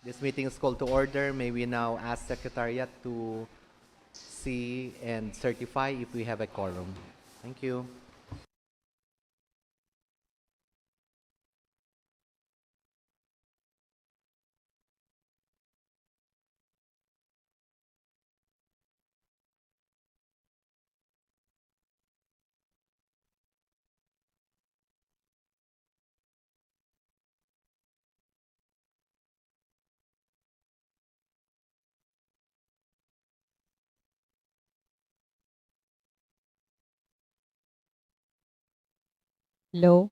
This meeting is called to order. May we now ask Secretariat to see and certify if we have a quorum. Thank you. Hello?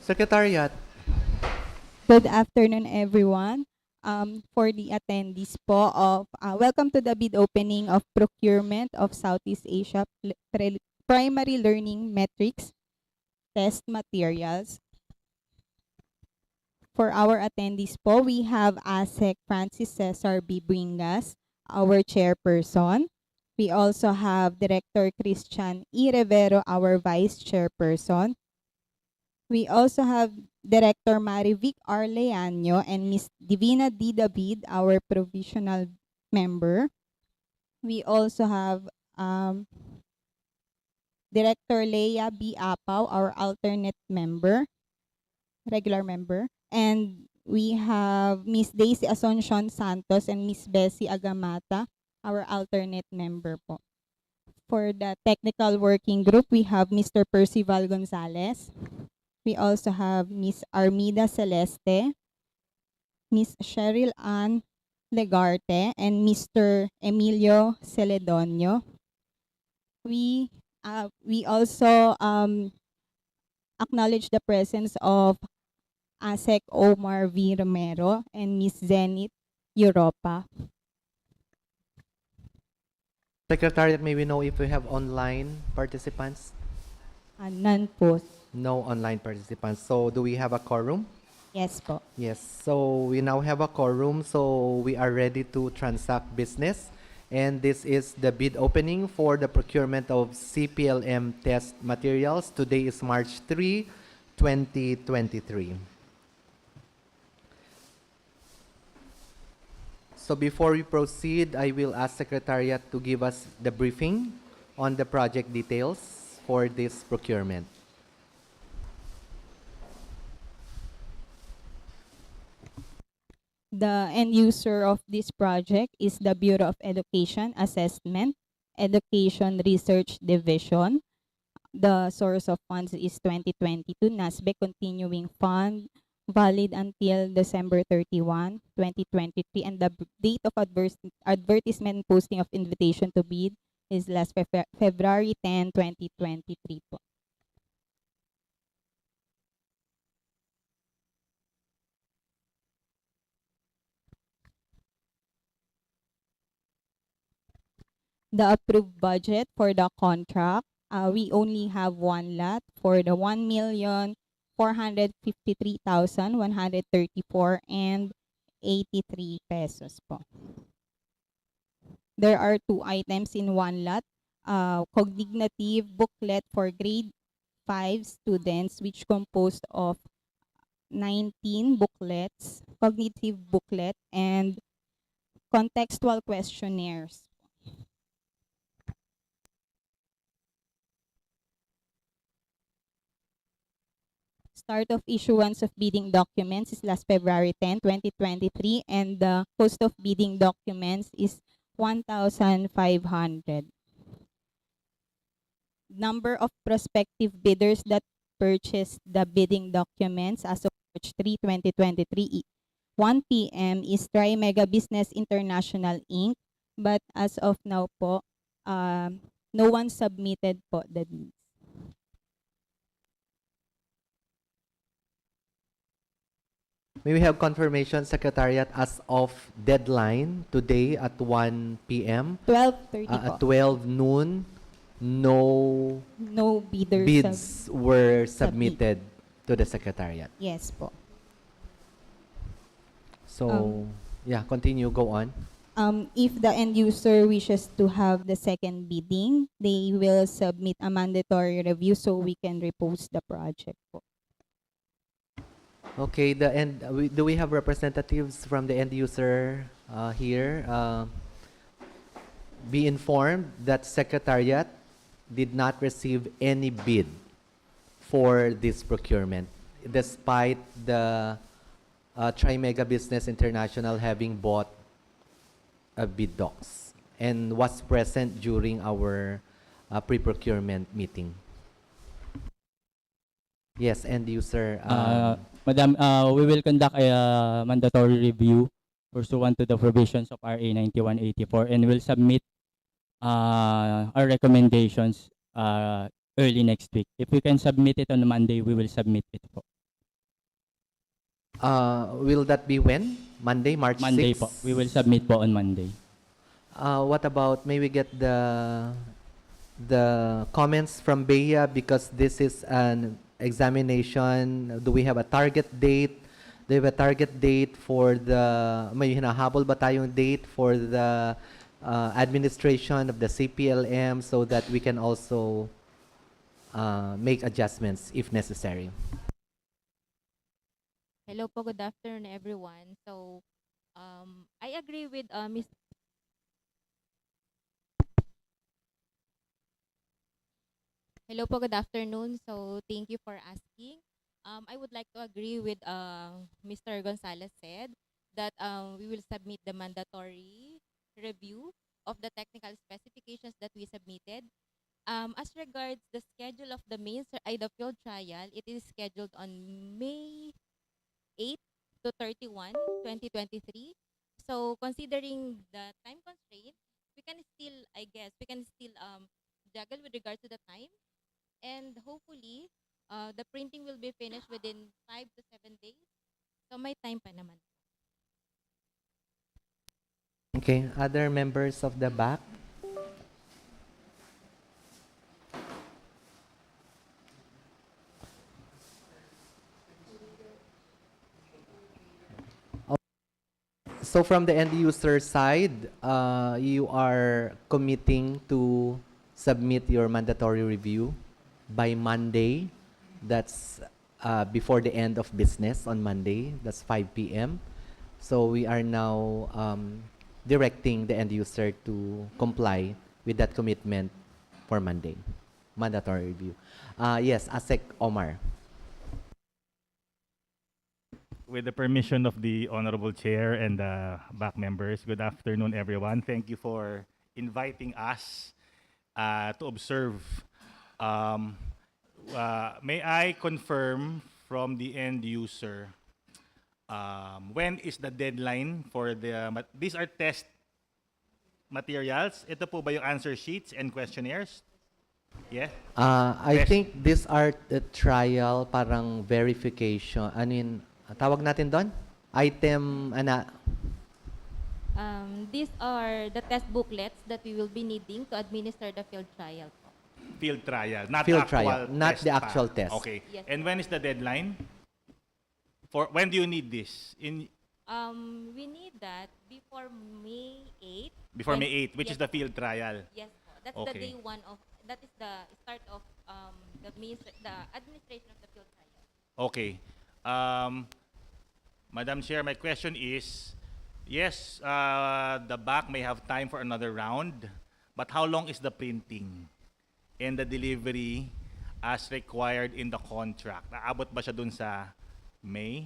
Secretariat, Good afternoon, everyone. For the attendees po of, welcome to the bid opening of Procurement of Southeast Asia Primary Learning Metrics Test Materials. For our attendees po, we have ASEC Francis Cesar B. Bringas, our chairperson. We also have Director Christian E. Rivero, our vice chairperson. We also have Director Marivic R. Leaño and Ms. Divina D. David, our provisional member. We also have Director Leia B. Apaw, our alternate member, regular member. And we have Ms. Daisy Asuncion Santos and Ms. Bessie Agamata, our alternate member po. For the technical working group, we have Mr. Percival Gonzalez. We also have Ms. Armida Celeste, Ms. Cheryl Ann Legarte, and Mr. Emilio Celedonio. We also acknowledge the presence of ASEC Omar V. Romero and Ms. Zenith Europa. Secretariat, may we know if we have online participants? None po. No online participants. So do we have a quorum? Yes po. Yes. So we now have a quorum. So we are ready to transact business. And this is the bid opening for the procurement of CPLM test materials. Today is March 3, 2023. So before we proceed, I will ask Secretariat to give us the briefing on the project details for this procurement. The end user of this project is the Bureau of Education Assessment, Education Research Division. The source of funds is 2022 NASBE Continuing Fund, valid until December 31, 2023. And the date of advertisement and posting of invitation to bid is last February 10, 2023 po. The approved budget for the contract, we only have one lot for the 1,453,134 and 83 pesos po. There are two items in one lot. Cognitive booklet for grade 5 students, which composed of 19 booklets, cognitive booklet, and contextual questionnaires. Start of issuance of bidding documents is last February 10, 2023, and the cost of bidding documents is 1,500. Number of prospective bidders that purchased the bidding documents as of March 3, 2023, 1 p.m. is Trimega Business International Inc. But as of now po, no one submitted po the bids. May we have confirmation, Secretariat, as of deadline today at 1 p.m. 12:30 po. At 12 noon, no No bidders. bids were submitted to the Secretariat. Yes po. So, yeah, continue, go on. If the end user wishes to have the second bidding, they will submit a mandatory review so we can repost the project po. Okay, do we have representatives from the end user here? Be informed that Secretariat did not receive any bid for this procurement, despite the Trimega Business International having bought a bid docs and was present during our pre-procurement meeting. Yes, end user. Madam, we will conduct a mandatory review pursuant to the provisions of RA 9184 and will submit our recommendations early next week. If we can submit it on Monday, we will submit it po. Will that be when? Monday, March 6? Monday po. We will submit po on Monday. What about, may we get the comments from Bea, because this is an examination. Do we have a target date? Do we have a target date for the, may hinahabol ba tayong date for the administration of the CPLM so that we can also make adjustments if necessary? Hello po, good afternoon everyone. So, I agree with Ms. Hello po, good afternoon. So, thank you for asking. I would like to agree with Mr. Gonzalez said that we will submit the mandatory review of the technical specifications that we submitted. As regards the schedule of the the field trial, it is scheduled on May 8 to 31, 2023. So considering the time constraint, we can still, I guess, we can still juggle with regard to the time. And hopefully, the printing will be finished within 5 to 7 days. So may time pa naman. Okay, other members of the back? So from the end user side, you are committing to submit your mandatory review by Monday. That's before the end of business on Monday. That's 5 p.m. So we are now directing the end user to comply with that commitment for Monday. Mandatory review. Yes, ASEC Omar. With the permission of the Honorable Chair and the back members, good afternoon, everyone. Thank you for inviting us to observe. May I confirm from the end user, when is the deadline for these are test materials? Ito po ba yung answer sheets and questionnaires? Yeah? I Test. think these are the trial, parang verification. Ano yun? Tawag natin doon? Item, These are the test booklets that we will be needing to administer the field trial po. Field trial, not Field actual trial, not test the pa. actual test. Okay. Yes. And when is the deadline? For when do you need this? We need that before May 8. Before May 8, which Yes is the po. field trial. Yes po. That's the Okay. day one of, that is the start of the administration of the field trial. Okay. Madam Chair, my question is, yes, the back may have time for another round, but how long is the printing and the delivery as required in the contract? Naabot ba siya dun sa May?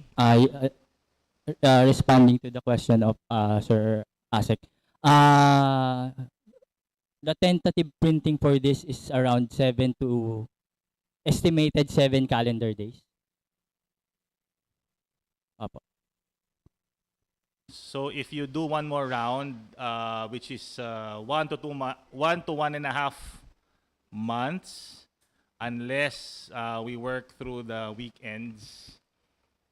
Responding to the question of Sir Asek, the tentative printing for this is around estimated 7 calendar days. Opo. So if you do one more round, which is 1 to 1.5 months, unless we work through the weekends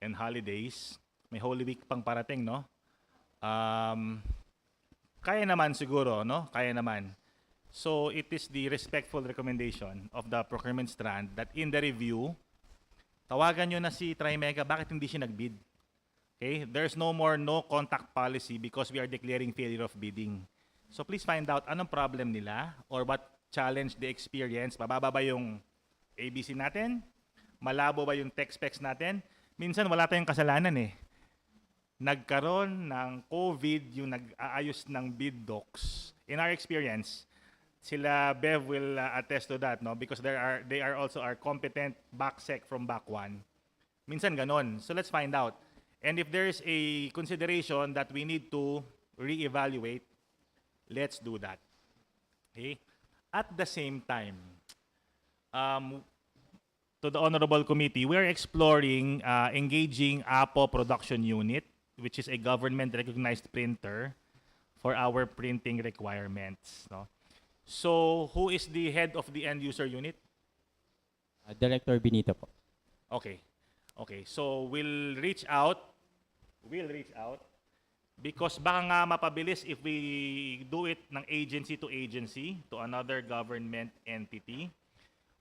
and holidays, may Holy Week pang parating, no? Kaya naman siguro, no? Kaya naman. So it is the respectful recommendation of the procurement strand that in the review, tawagan nyo na si Trimega, bakit hindi siya nag-bid? Okay? There's no more no contact policy because we are declaring failure of bidding. So please find out anong problem nila or what challenge they experience. Mababa ba yung ABC natin? Malabo ba yung tech specs natin? Minsan wala tayong kasalanan eh. Nagkaroon ng COVID yung nag-aayos ng bid docs. In our experience, sila Bev will attest to that, no? Because they are also our competent backsec from back one. Minsan ganon. So let's find out. And if there's a consideration that we need to reevaluate, let's do that. Okay? At the same time, to the Honorable Committee, we are exploring engaging APO Production Unit, which is a government-recognized printer for our printing requirements. No? So, who is the head of the end-user unit? Director Benito po. Okay. Okay. So, we'll reach out because baka nga mapabilis if we do it ng agency to agency to another government entity.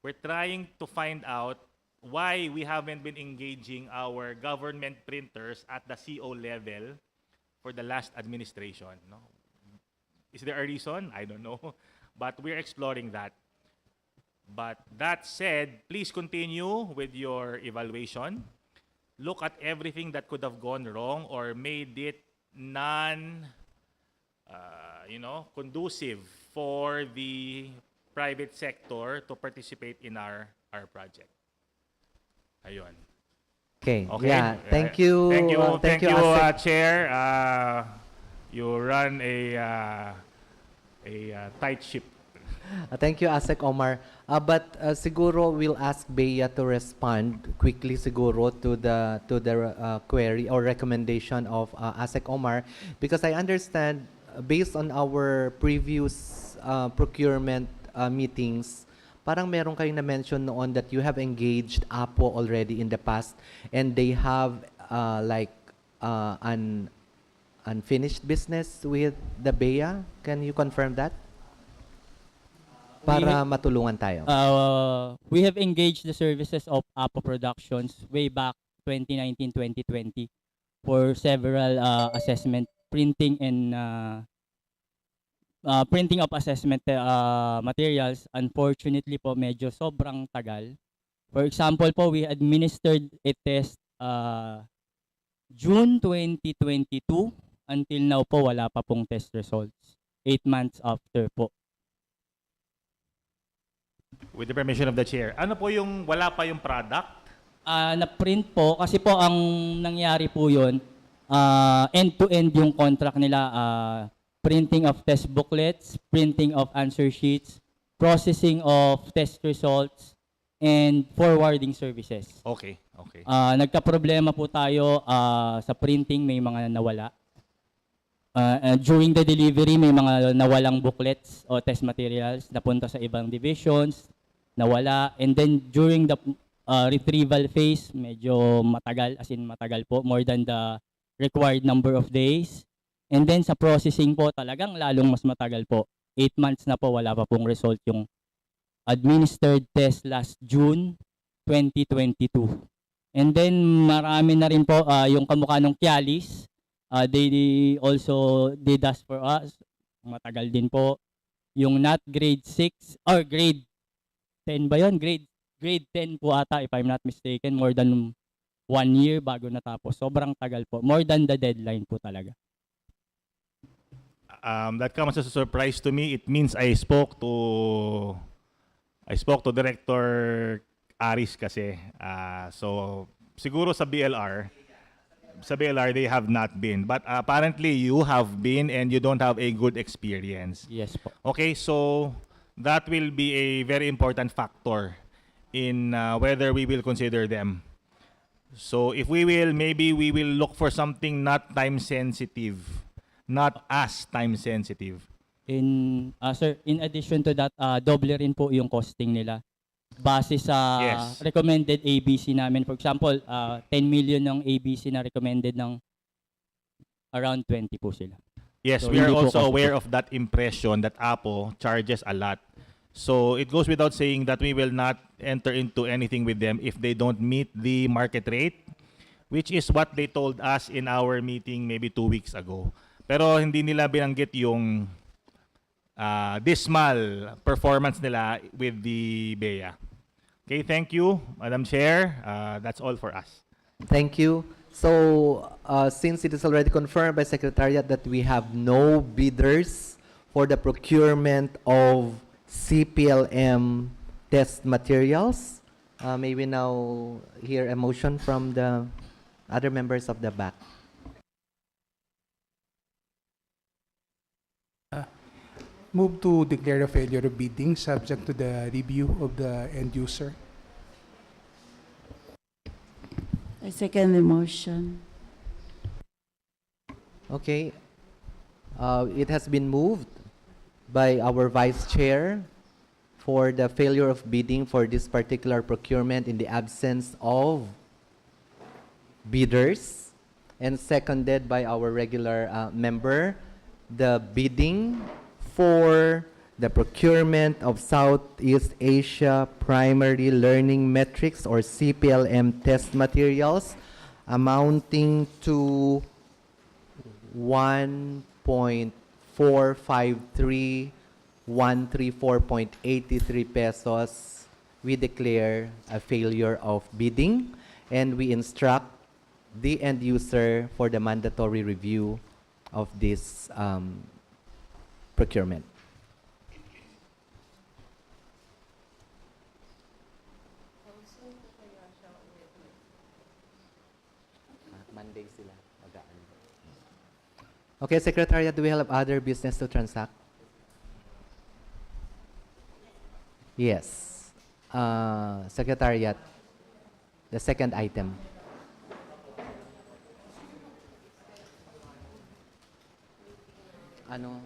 We're trying to find out why we haven't been engaging our government printers at the CO level for the last administration. No? Is there a reason? I don't know. But we're exploring that. But that said, please continue with your evaluation. Look at everything that could have gone wrong or made it conducive for the private sector to participate in our project. Ayun. Okay. Okay. Yeah. Thank you. Thank you, ASEC. Chair. You run a tight ship. Thank you, ASEC Omar. But siguro we'll ask Bea to respond quickly siguro to the query or recommendation of ASEC Omar, because I understand based on our previous procurement meetings, parang meron kayong na-mention noon that you have engaged APO already in the past and they have an unfinished business with the BEA. Can you confirm that? Para matulungan tayo. We have engaged the services of APO Productions way back 2019-2020 for several assessment, printing and printing of assessment materials. Unfortunately po, medyo sobrang tagal. For example po, we administered a test June 2022. Until now po, wala pa pong test results. 8 months after po. With the permission of the Chair. Ano po yung wala pa yung product? Na-print po, kasi po ang nangyari po yun, end-to-end yung contract nila, printing of test booklets, printing of answer sheets, processing of test results, and forwarding services. Okay, okay. Nagka-problema po tayo sa printing, may mga nawala. During the delivery, may mga nawalang booklets o test materials, napunta sa ibang divisions, nawala. And then during the retrieval phase, medyo matagal, as in matagal po, more than the required number of days. And then sa processing po, talagang lalong mas matagal po. 8 months na po, wala pa pong result yung administered test last June 2022. And then marami na rin po yung kamukha ng Kialis. They also did ask for us. Matagal din po. Yung not grade 6 or grade 10 ba yun? Grade 10 po ata, if I'm not mistaken. More than 1 year bago natapos. Sobrang tagal po. More than the deadline po talaga. That comes as a surprise to me. It means I spoke to Director Aris kasi. So siguro sa BLR they have not been, but apparently you have been and you don't have a good experience. Yes po. Okay, so that will be a very important factor in whether we will consider them. So if we will, maybe we will look for something not time sensitive, not as time sensitive. Sir, in addition to that, doble rin po yung costing nila. Base sa Yes. recommended ABC namin. For example, 10 million ng ABC na recommended ng around 20 po sila. Yes, So, we are hindi po also kasi- aware of that impression that Apo charges a lot. So it goes without saying that we will not enter into anything with them if they don't meet the market rate. which is what they told us in our meeting maybe 2 weeks ago. Pero hindi nila binanggit yung dismal performance nila with the BEA. Okay, thank you, Madam Chair. That's all for us. Thank you. So, since it is already confirmed by Secretariat that we have no bidders for the procurement of CPLM test materials, may we now hear a motion from the other members of the back? Move to declare a failure of bidding subject to the review of the end user. I second the motion. Okay. It has been moved by our Vice Chair for the failure of bidding for this particular procurement in the absence of bidders, and seconded by our regular member. The bidding for the procurement of Southeast Asia Primary Learning Metrics or CPLM test materials amounting to 1.453134.83 pesos, we declare a failure of bidding, and we instruct the end user for the mandatory review of this procurement. Monday sila mag-aan. Okay, Secretariat, do we have other business to transact? Yes. Secretariat, the second item. Ano?